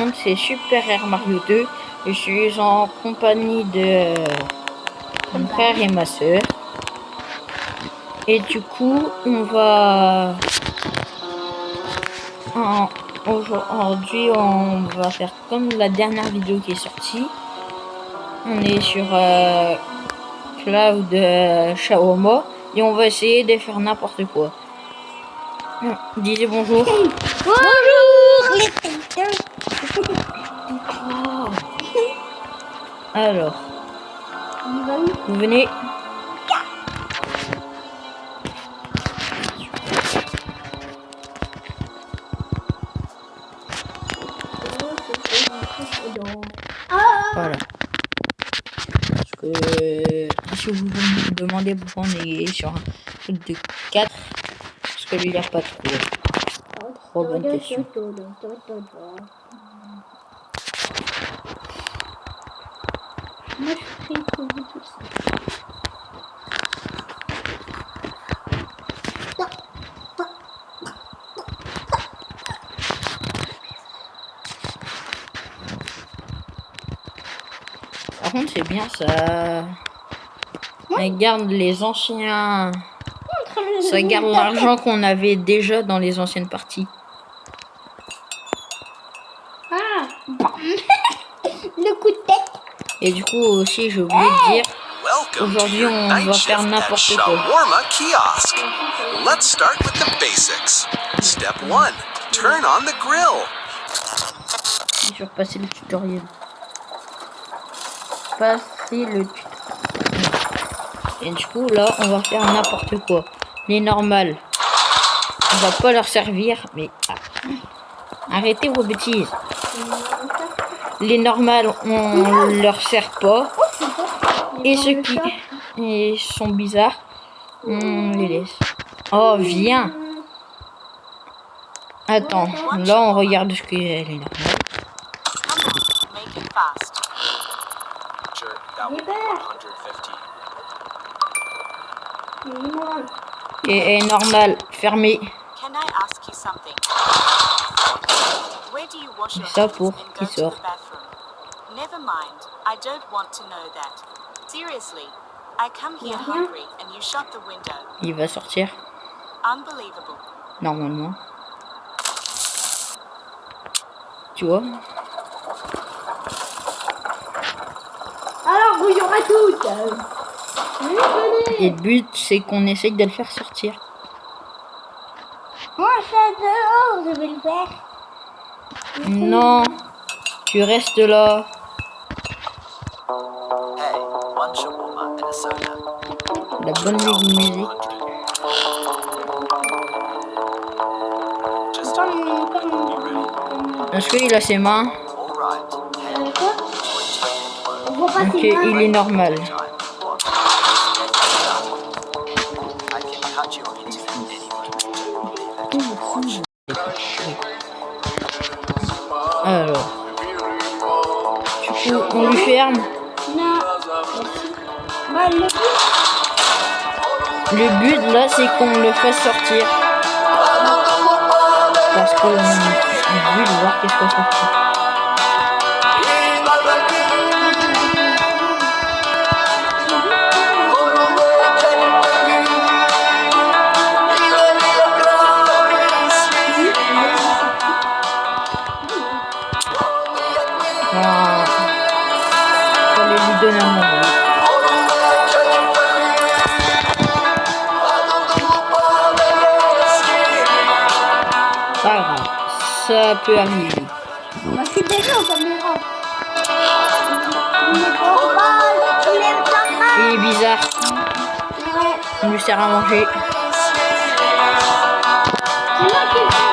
monde, c'est Super Air Mario 2. Je suis en compagnie de mon frère et ma soeur. Et du coup, aujourd'hui, on va faire comme la dernière vidéo qui est sortie. On est sur Cloud Shawarma et on va essayer de faire n'importe quoi. Disez bonjour. Bonjour. Alors, vous venez. Voilà. Parce que si vous me demandez pourquoi on est sur un truc de 4, parce que lui il a pas trop bonne question. Moi je fais pour vous tout ça. Par contre c'est bien ça. Ça garde les anciens. Ça garde l'argent qu'on avait déjà dans les anciennes parties. Ah. Le coup de tête. Et du coup aussi j'ai oublié de dire, aujourd'hui on va faire n'importe quoi. Shawarma kiosk. Let's start with the basics. Step 1. Turn on the grill. Je vais repasser le tutoriel. Passer le tutoriel. Et du coup là on va faire n'importe quoi. Les normales, on va pas leur servir, mais arrêtez vos bêtises. Les normales on leur sert pas. Et ceux qui sont bizarres, on les laisse. Oh viens. Attends, là on regarde ce que les normales. Et normal, fermé. Ça pour qu'il sorte. Never mind. I don't want to know that. Seriously, I come here hungry and you shut the window. Il va sortir. Unbelievable. Normalement. Tu vois? Alors bonjour à toutes. Et le but c'est qu'on essaye de le faire sortir. Moi j'adore, je vais le faire. Non, tu restes là. Hey, one shawarma and a soda. La bonne musique. Just Est-ce qu'il a ses mains? all right. Quoi? On voit pas Ok, ses mains. il est normal. I can cut you into anything. Alors, du coup, on lui ferme. Non. Bah, Le but là, c'est qu'on le fasse sortir. Parce qu'on a envie de voir qu'est-ce qu'on sortir. Fallait lui donner un moment. Pas grave, ça peut arriver. moi je suis déjà en caméra. Il est bizarre. On lui sert à manger. C'est moi qui le fais.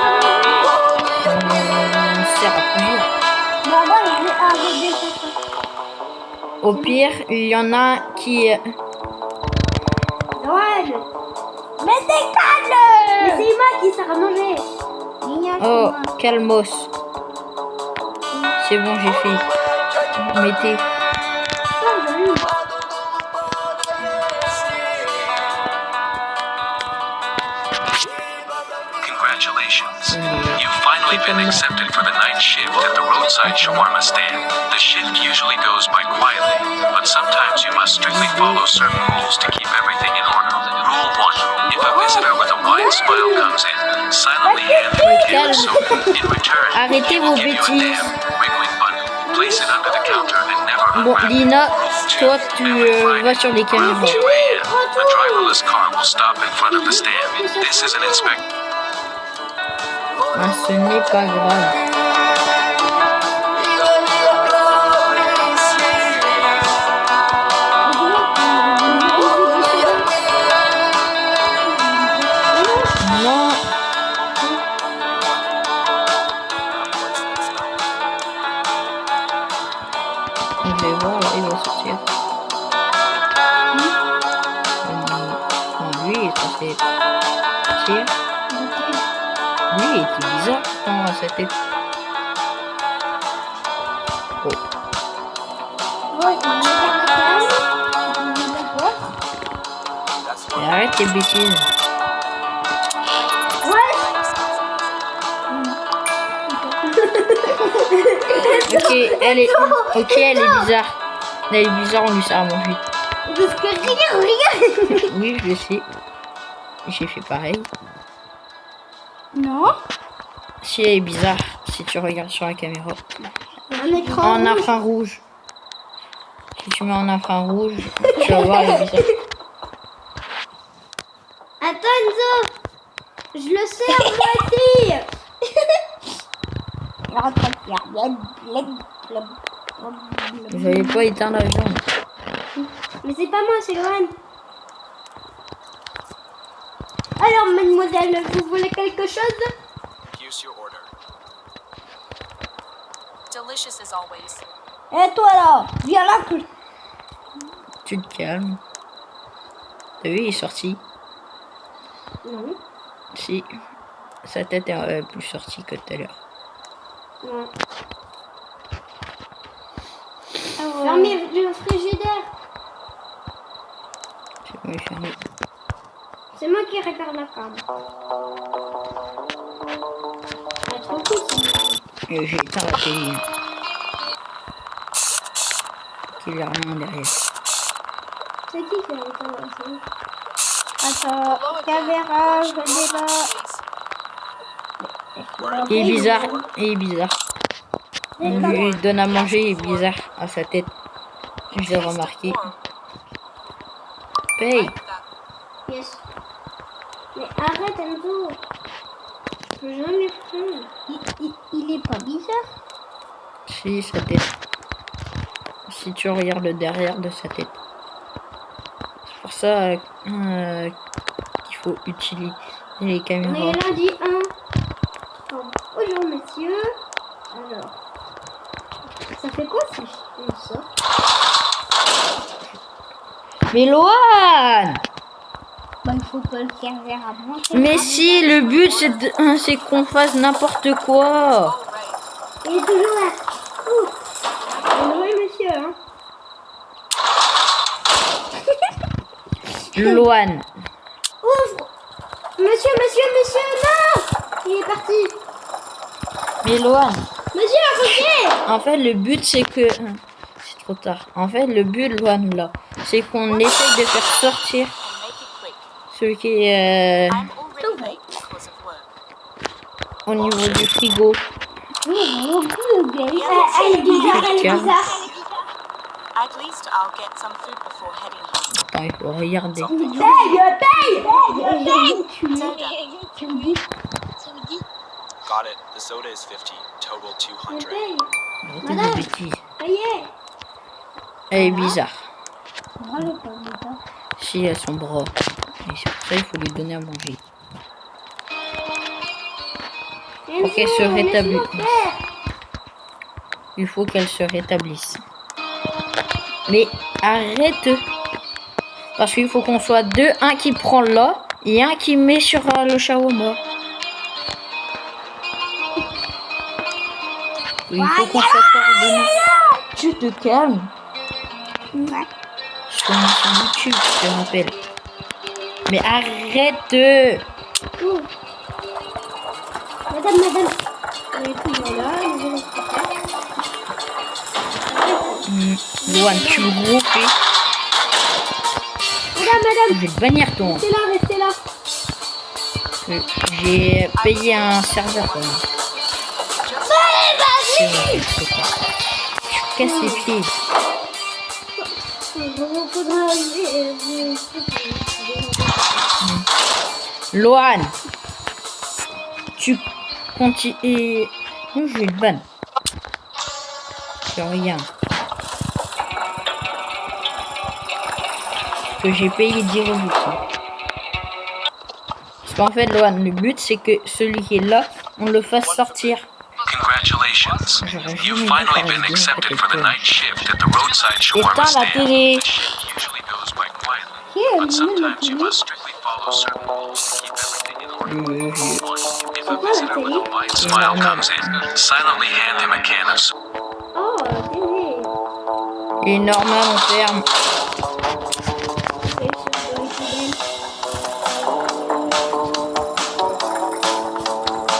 On sert à plusieurs. Bah moi je vais arrêter ça. Au pire, il y en a qui... Noël. Mais t'es calme. Mais c'est moi qui sert à manger. Oh, calmos. C'est bon, j'ai fait. Mettez. Congratulations. You've finally been accepted for the night shift at the roadside shawarma stand. The shift usually goes by quietly, but sometimes you must strictly follow certain rules to keep everything in order. Rule 1. If a visitor with a wide smile comes in, silently hand them a can of soda. In return, Arrêtez he will vos give you a bêtises. damn wriggling button. Place it under the counter and never Bon, unwrap it. Lina, Rule 2. toi, tu Every Friday, vas sur les around caméras. 2 a.m., a driverless car will stop in front of the stand. This is an inspection. Ah, ce n'est pas grave. Non. Je vais voir, là, il va sortir. Non, lui, il est censé sortir. Lui, il était bizarre dans sa tête. Oh. Et arrête tes bêtises. Ok, elle est bizarre. Elle est bizarre, on lui sert à manger. Parce que regarde. Oui, je le sais. J'ai fait pareil. Non. Si elle est bizarre, si tu regardes sur la caméra. Un écran En rouge. infrarouge. Si tu mets en infrarouge, tu vas voir, elle est bizarre. Attends Enzo. Je le sais à moitié. J'avais pas éteint la viande. Mais c'est pas moi, c'est Lohan. Alors, mademoiselle, vous voulez quelque chose? Here's your order. Delicious as always. Et toi là, viens là que... Tu te calmes. T'as vu, il est sorti. Non. Si. Sa tête est plus sortie que tout à l'heure. Non. Fermez le frigidaire. C'est bon, il est fermé. C'est moi qui répare la câble. C'est trop cool ça. Et j'ai éteint la télé. Qu'il y a rien derrière. C'est qui a éteint la télé? Attends, caméra, je débat. Il est bizarre. Il est bizarre. On lui donne à manger, il est bizarre à sa tête. Je l'ai remarqué. Paye. Yes. Mais arrête Enzo. Je peux jamais prendre. Il est pas bizarre. Si, sa tête. Si tu regardes le derrière de sa tête. C'est pour ça qu'il faut utiliser les On caméras. est lundi 1. Bonjour monsieur. Alors. Ça fait quoi si je sors? Mais Lohan! Bah, il faut pas le servir à manger. Mais si, le but c'est qu'on fasse n'importe quoi. Il est toujours là. Ouf. Oui, monsieur. Hein. Lohan. Ouvre. Monsieur, non. Il est parti. Mais Lohan. Monsieur, reviens. En fait, le but c'est que... C'est trop tard. En fait, le but, Lohan, là, c'est qu'on essaye de faire sortir And make it quick. ce qui est I'm already late because of work. au niveau du frigo. Elle est bizarre. At least I'll get some food before heading home. Attends, il faut regarder. Got it. The soda is 50. Total 200. Arrêtez Madame. de bêtises. Ça y est. Elle est bizarre. Elle est pas bizarre. Si, elle a son bras. Et c'est pour ça qu'il faut lui donner à manger. Pour qu'elle se rétablisse. Il faut qu'elle se rétablisse. Mais arrête. Parce qu'il faut qu'on soit deux. Un qui prend là et un qui met sur le shawarma. Il faut qu'on soit coordonnés. Tu te calmes. Je suis sur YouTube, je te rappelle. Mais arrête. Madame. Et puis voilà, Loan, tu me gros fais. Madame. Je vais te bannir ton. Restez là. J'ai payé un serveur pour moi. C'est vrai, je sais pas. Je casse les pieds. Faudra Loan, tu continues. Non, je vais le ban. Je rien. Que j'ai payé 10 reboots. Parce qu'en fait, Loan, le but c'est que celui qui est là, on le fasse sortir. Congratulations. You've finally been accepted for the night shift at the roadside shawarma Éteins la stand. télé. The shift usually goes by quietly, but sometimes you must strictly follow certain rules to keep everything in order. If a visitor with a wide smile comes in, silently hand him a can of soup. Oh, télé. Et normal, on ferme.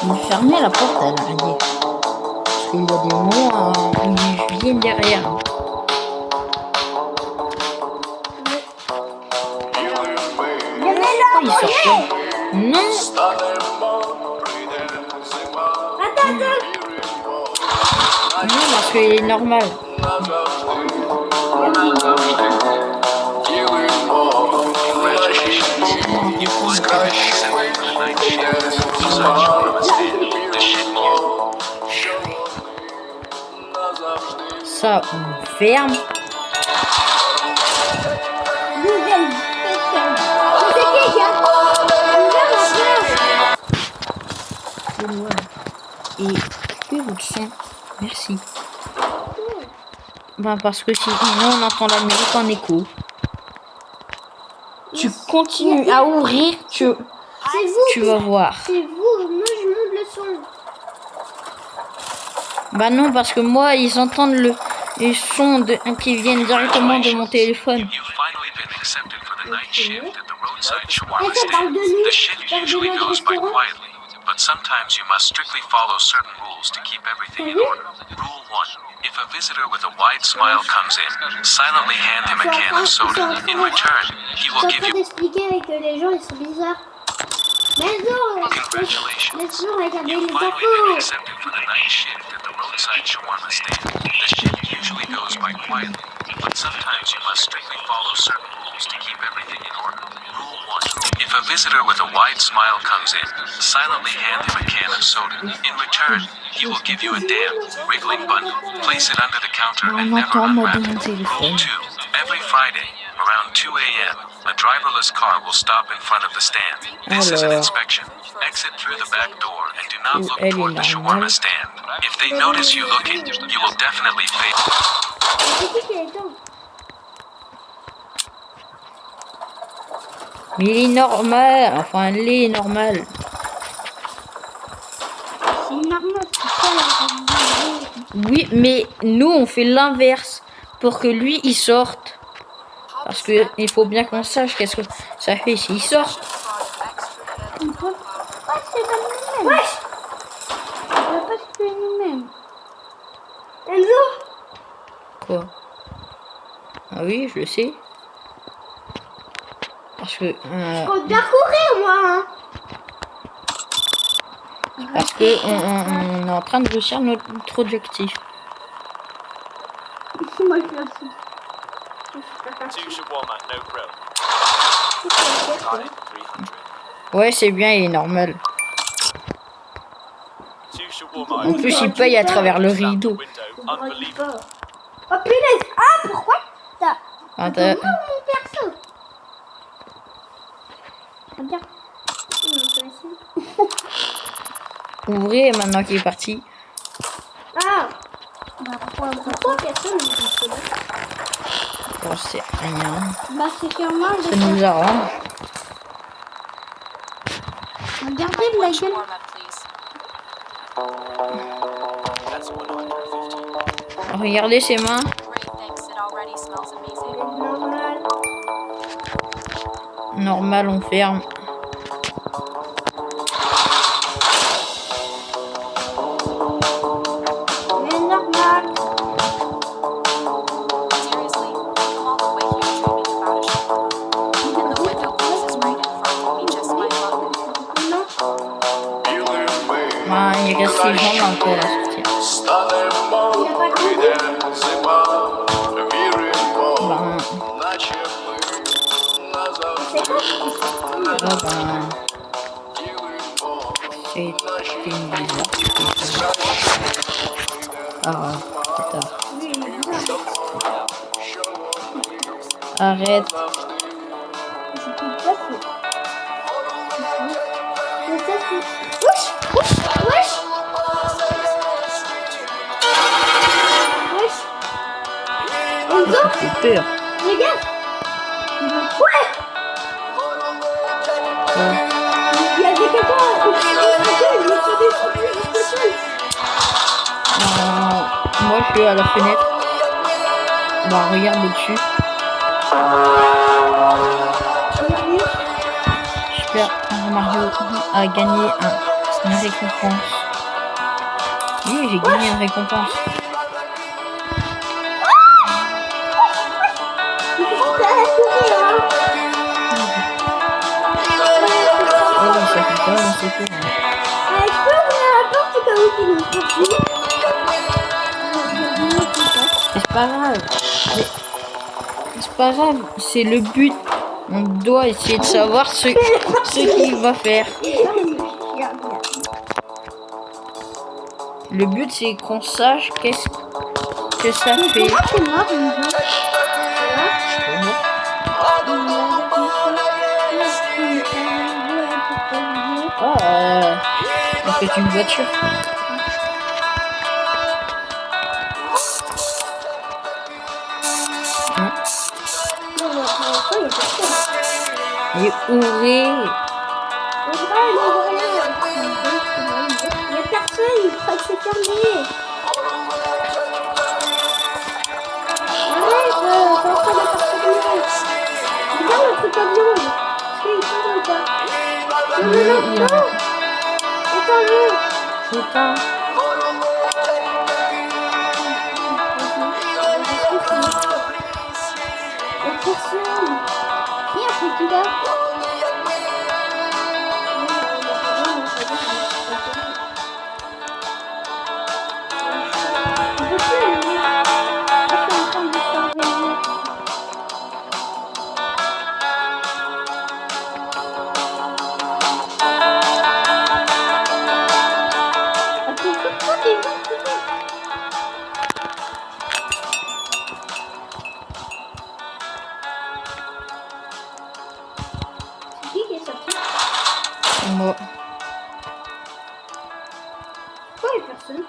Il fermait la porte, elle a rien. Parce qu'il y a des moments où ils viennent derrière. Pourquoi ils sortent? Non. Attends. Non, parce qu'il est normal. You've finally been accepted for the night shift at the roadside shawarma stand. The shift Ça, on ferme. Nouvelle pétale. Et que votre son. Merci. Ben parce que sinon on entend la musique en écho. Tu continues à ouvrir, tu vas voir. C'est vous, moi je monte le son. Bah non, parce que moi ils entendent les sons qui viennent directement de mon téléphone. You've finally been accepted for the night shift at the roadside shawarma Ça parle stand. de nous. The shift usually goes by quietly, but sometimes you must strictly follow certain rules to keep everything in order. Rule 1. If a visitor with a wide smile comes in, silently hand him a can of soda. In return, he will give you... d'expliquer que les gens ils sont bizarres. Mais non, Congratulations. laisse-nous regarder You've les finally been infos. accepted for the night shift at the roadside shawarma stand. The shift usually goes by quietly, but sometimes you must strictly follow certain rules to keep everything in order. Rule 1. If a visitor with a wide smile comes in, silently hand him a can of soda. In return, he will give you a damp, wriggling bundle, place it under the counter, and never unwrap it. Rule 2. Every Friday, around 2 a.m., a driverless car will stop in front of the stand. This is an inspection. Exit through the back door and do not look toward the shawarma stand. If they notice you looking, you will definitely fail. C'est qui est dedans? Mais il est normal, enfin il est normal. C'est normal, c'est ça. Oui, mais nous on fait l'inverse pour que lui il sorte. Parce que il faut bien qu'on sache qu'est-ce que ça fait s'il sort. On peut pas se faire nous-mêmes. On peut pas se faire nous-mêmes. Enzo, Quoi? Ah oui, je le sais. Parce que je compte bien courir moi. Hein. parce que on est en train de réussir notre objectif. Moi je fais aussi. Two shawarma, no grill. Garlic, 300. Ouais, c'est bien, il est normal. Two shawarma. En plus, il paye à travers le rideau. Window, unbelievable. Oh punaise. Ah pourquoi t'as... Ah, Comment t'as- mon perso? Regarde. Ouvrez maintenant qu'il est parti. Ah. Pourquoi personne ne dit ça? Bon, c'est rien. Bah c'est sûrement Ça le... nous arrange. Regardez la gueule. Shawarma, please. That's 150. Regardez ses mains. Great, thanks. It already smells amazing. Normal. Normal, on ferme. ses jambes un peu à la sortir. Ben, c'est une bizarre. Ah, c'est tard. Arrête. Ça fait peur. Regarde. Ouais. Il y avait quelqu'un. Moi, je suis à la fenêtre. Bah, regarde au-dessus. Super Mario a gagné une récompense. Oui, j'ai gagné une récompense. Oh, ça fait pas, on sait pas. C'est pas grave. C'est pas grave, c'est le but. On doit essayer de savoir ce qu'il va faire. Le but, c'est qu'on sache qu'est-ce que ça fait. On fait une voiture. Et ouré. Il y a personne, il croit que c'est fermé. Arrête, t'es en train de faire regarde le truc avion. Est-ce qu'il tourne ou pas? Non. Éteins-le. Éteins. Il y a personne. Qui a fait tout là? Moi. Pourquoi il y a personne?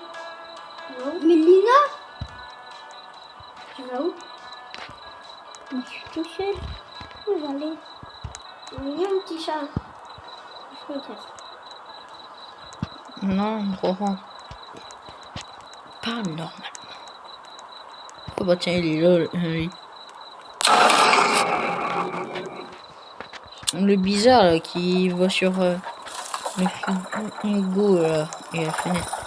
Mais Lina? Tu vas où? Mais je suis tout seul. Où j'allais? Il y a un petit chat. Je me casse. Non, Rohan. Pas normalement. Oh bah tiens, il est là, lui. Le bizarre là, qui va sur le frigo là, et la fenêtre.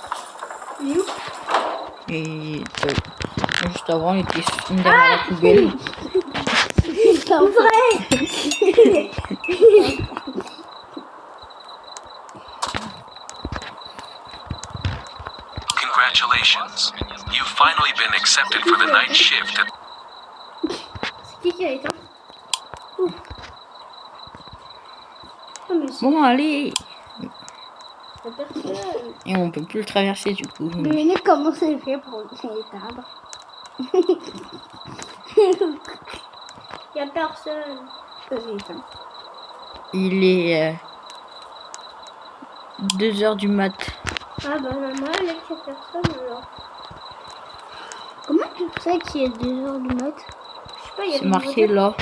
Et juste avant, il était derrière la poubelle. C'est vrai. Congratulations. You've finally been accepted for the night shift at C'est qui a éteint? Bon, allez. Il y a personne. Et on peut plus le traverser du coup. Devinez comment c'est fait pour l'éteindre. Il y a personne. J'ai éteint. Il est 2h du mat. Ah bah maman, elle est qu'il y a personne alors. Comment tu sais qu'il y a 2 heures du mat? Je sais pas, il y a C'est marqué là.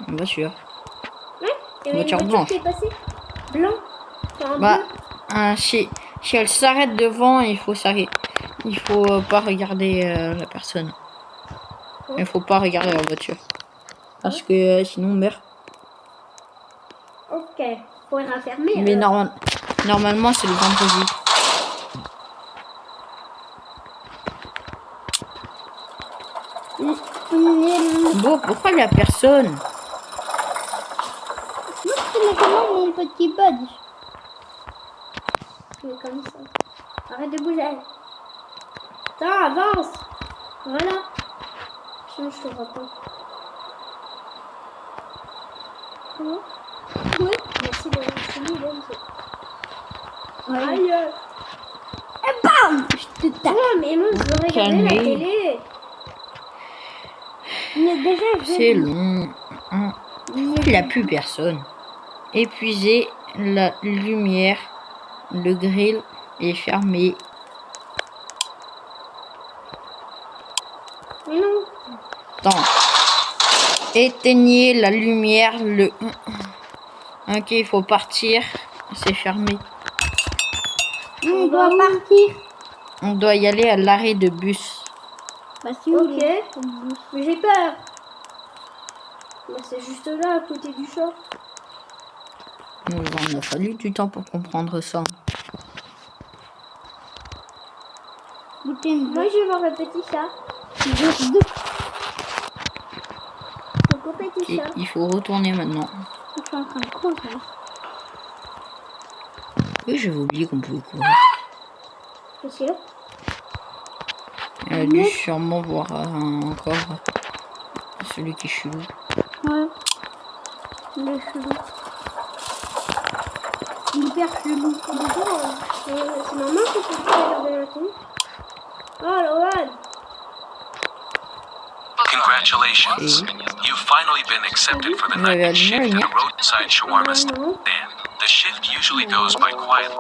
Une voiture. Ouais, il y avait Voiture une blanche. qui est passée. Blanc. C'est un Bah, bleu. si elle s'arrête devant, il faut s'arrêter. Il faut pas regarder la personne. Il faut pas regarder la voiture. Parce que sinon on meurt. Ok, faut rien fermer. Mais normalement c'est le vendredi. Bon, pourquoi il y a personne? Moi, je connais comment mon petit badge. comme ça. Arrête de bouger. Attends, avance. Voilà. Sinon, je te vois pas. Comment? Oui. Merci d'avoir fini, là. Aïe. Et bam! Je te tape. Ouais, mais moi, je veux regarder la Calmez. télé. Mais déjà, C'est long. Il n'y a plus personne. Épuisé, la lumière, le grill est fermé. Mais non. Attends. Éteignez la lumière, le... Ok, il faut partir. C'est fermé. On doit partir. On doit y aller à l'arrêt de bus. Bah, si ok. Mais j'ai peur. Bah, c'est juste là, à côté du chat. Il en a fallu du temps pour comprendre ça. Moi, je vois un petit chat. Donc, petit Et chat. il faut retourner maintenant. Je suis en train de courir. Oui, j'avais oublié qu'on pouvait courir. C'est sûr. Elle a dû sûrement voir encore celui qui est chelou. Ouais. Il est chelou. Hyper chelou. C'est normal que tu puisses regarder la télé. Oh, Loan. Congratulations. You've finally been accepted for the night shift at the roadside shawarma stand. The shift usually goes by quietly,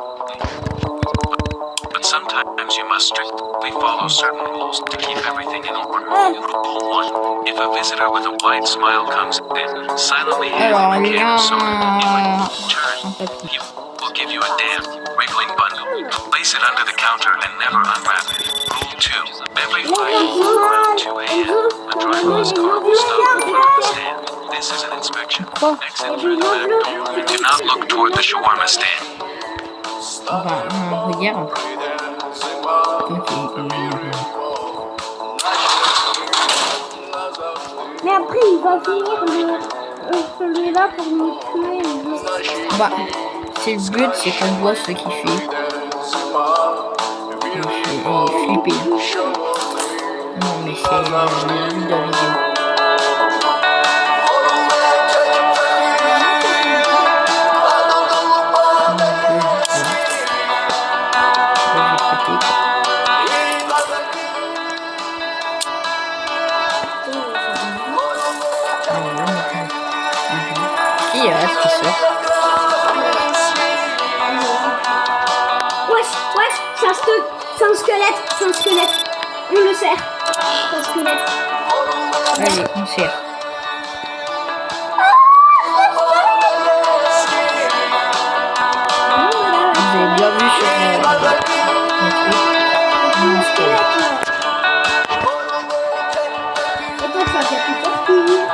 but sometimes you must strictly follow certain rules to keep everything in order. Rule 1. If a visitor with a wide smile comes in, silently hail Alors, him a can of soda. In là... return, he will give you a damp, wriggling bundle. Place it under the counter and never unwrap it. Rule 2. Every 5 around 2 a.m., a driverless car will stop in front of the stand. This is an inspection. Exit through the back door. Do not look toward the shawarma stand. Bah, regarde. Ok, Mais après, il va finir celui-là pour nous tuer. bah, c'est le but, c'est qu'on voit ce qu'il fait. Il fait flipper. Non, mais c'est le but de la vidéo. Qui reste qui sort? Wesh, c'est un squelette. On le serre. C'est un squelette. Allez, on serre. Vous avez bien vu sur mon truc. Mon squelette. Et toi, tu vas bien plus sortir.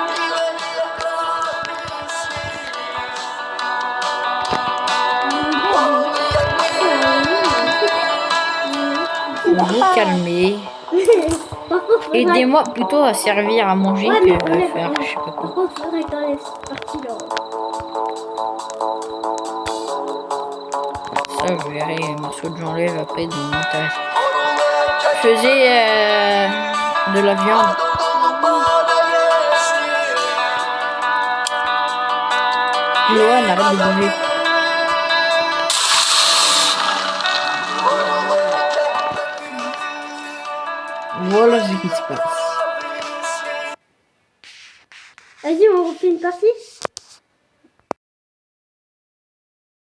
Vous calmez. Aidez-moi plutôt à servir à manger Ouais, que mais à faire je sais pas par quoi. contre, faudrait que t'enlèves cette partie-là. Ça, je verrai les morceaux que j'enlève après dans le montage. Je faisais de la viande. Loan, arrête de bouger. Voilà ce qui se passe. Vas-y, on refait une partie.